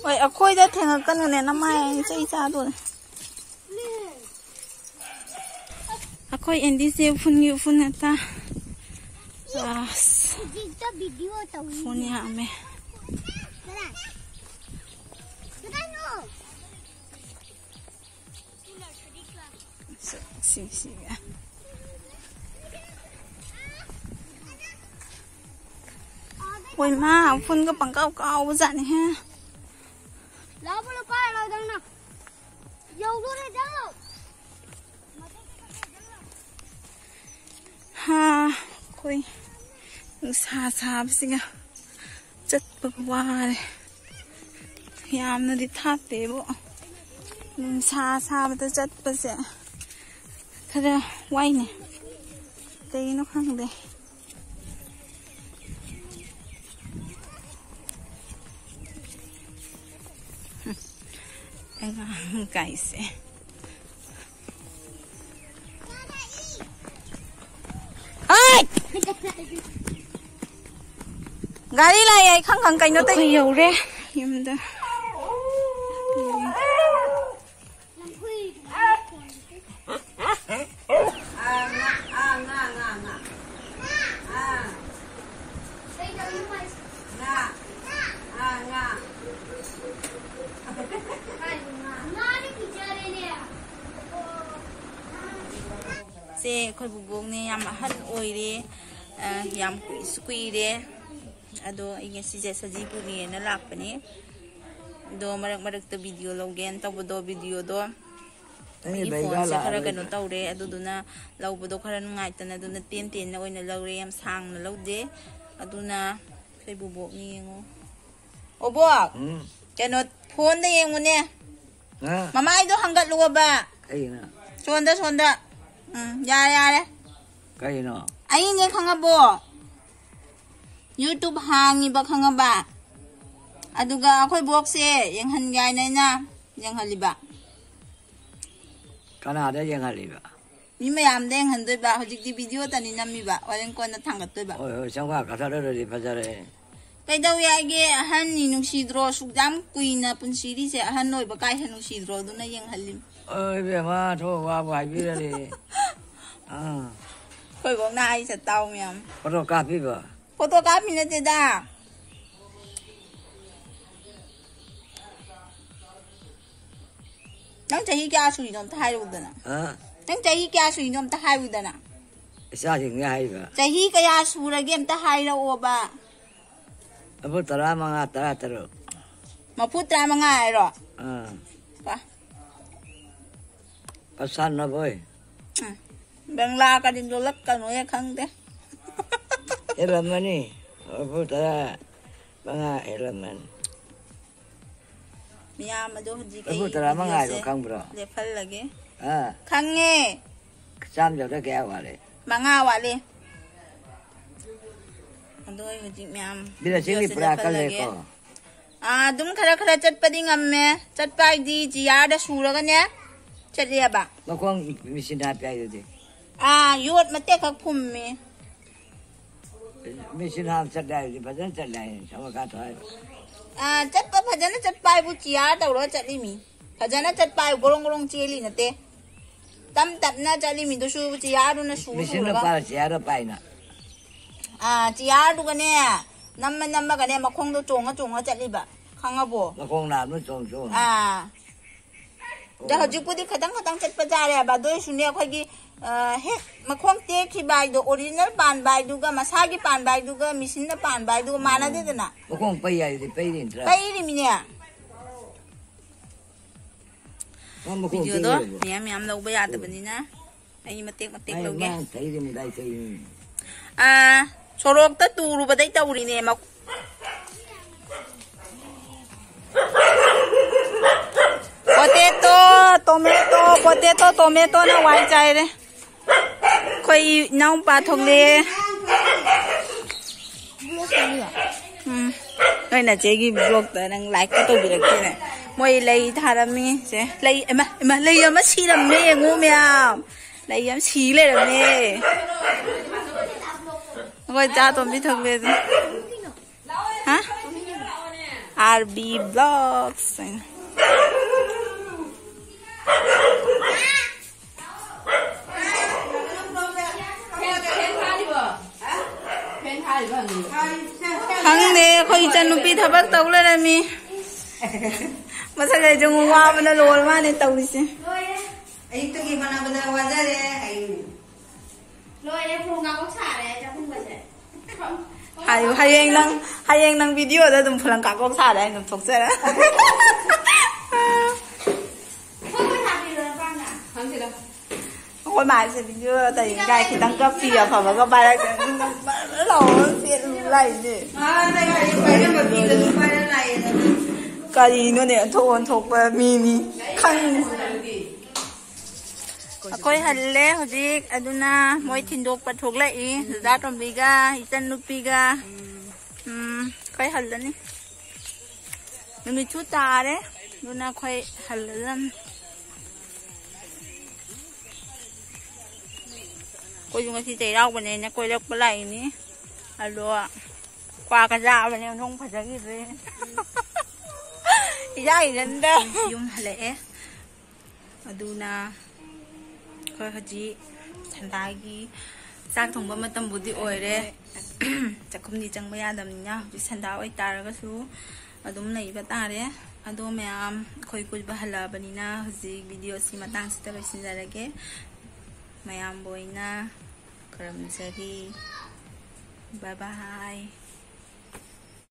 vậy ở khôi đã thành cân rồi này năm nay xây ra rồi ở khôi em đi xem phun này ta phun nhà mẹ xì ôi ma phun cái bằng cao dạn này ha lão bố lão coi lão đang nè dầu luôn đấy đâu ha khôi xa xí nga chất bậc hoa này yam nó đi tháp tế bộ xa mà tôi chất bậc sẽ thật ra quay này đây nó không đây anh cày sẽ ơi gari lại khăng cày nó tay nhiều re em đây khôi bụng bụng này yam hân oi đi yam squee đi ado ini si jasa jibu ni na lap ni do marak to video lo gen to bodo video do ni phone se khara kanu taw re adu duna lo bodo khara ngai tan aduna ten na oina lo re yam sang na lo de aduna khoi bu bok ni ngo obo kanu phone da yeng ne mama ai do hangat lu ba kai na sonda yare kai no ai ne khangabo YouTube hangi ba khangaba aduga akhoi box se yang han gai nai na yang haliba kana da yang haliba mi mayam de han doi ba hojik di video tani nami ba walen ko na thangat doi ba oi sangwa ka thar ri phajare kai daw ya ge han ni nung sidro sukjam kuina pun siri se han noi ba kai han nung sidro du na yang halim oi be ma tho wa bai bi re khoi bong na ai sa taw miam photo ka pi ba photo ka pi na te da nang chahi kya sui nom ta hai ru da na nang chahi kya sui nom ta hai ru da na sa ji nga hai ba chahi kaya sura game ta hai ra o ba abu tara manga tara taro maput tra manga ai ro pa pasan na boy bangla ka din dolak ka no ya khang de elamani abu tara manga elaman miya ma do ji kai abu tara manga ro khang bro le phal lage khang nge sam jo da kya wa le manga wa le andoi hoji miam bila sini pra ka le ko dum khara chat padi ngamme chat pai di ji ya da sura ga ne chat ya ba ma khong misin ha pai de yot ma te khak phum me misin ha chat dai di bajan chat dai sama ka thai chat pa bhajana chat pai bu chi ya da ro chat li mi bhajana chat pai gorong cheli na te tam tap na chali mi do su chi ya ru na su misin na pa chi ya ro pai na chi ya ru ga ne namma ga ne ma khong do chonga chat li ba khanga bo ma khong na no chong chong da haju pudi khadang chat pa ja re ba doi su ne khoi gi he ma khong te khi bai do original pan bai du ga masa gi pan bai du ga machine na pan bai du ga mana de na ma khong pai ya di pai din tra pai ri mi ne video do miam lo ba ya da bani na ai matek lo ge thai ri mi dai thai sorok ta turu ba dai tauri ne ma potato tomato potato tomato na wai chai re khoi nau pa thong le noi na che gi vlog ta nang like ka to bi ra ke ne moi lai tharami se lai ma lai ma si ram me ngo myam lai yam si le ram me ngoi cha tom bi thong le hả RB Vlogs hằng nè khơi chân nó bị thắp bắt tàu lên này mi mà sao lại trông hoa mà nó lồi mà nên tàu đi xem anh tôi kêu mana benda wajar ya anh Rồi em phun ngọc có xả đấy cho không phải hay anh đang video đó tụi phlang cả con xa đấy tụi phục xe đó không có thả gì rồi con ạ không gì đâu ôi mà sẽ video tại cái khi tăng cấp phi à phải có bài nó lẩu tiền lại gì đây là những bài mà phi là những bài này cái gì nữa nè thuộc mi khăn Koi halle hodik aduna moi thindok pathok la I da tom biga itan nupiga koi hallani numi chu ta re duna koi hallan koi junga si te rau bane na koi lek balai ni alo kwa ka ja bane thong pha jagi re ya idan da yum halle aduna khoi haji sandagi sak thongba matam budi oire chakum ni changba yadam nya ji sanda oi taraga su adum nei ba tare ado mayam khoi kul ba hala banina haji video si matang sita ba sinjarage mayam boina karam jari bye bye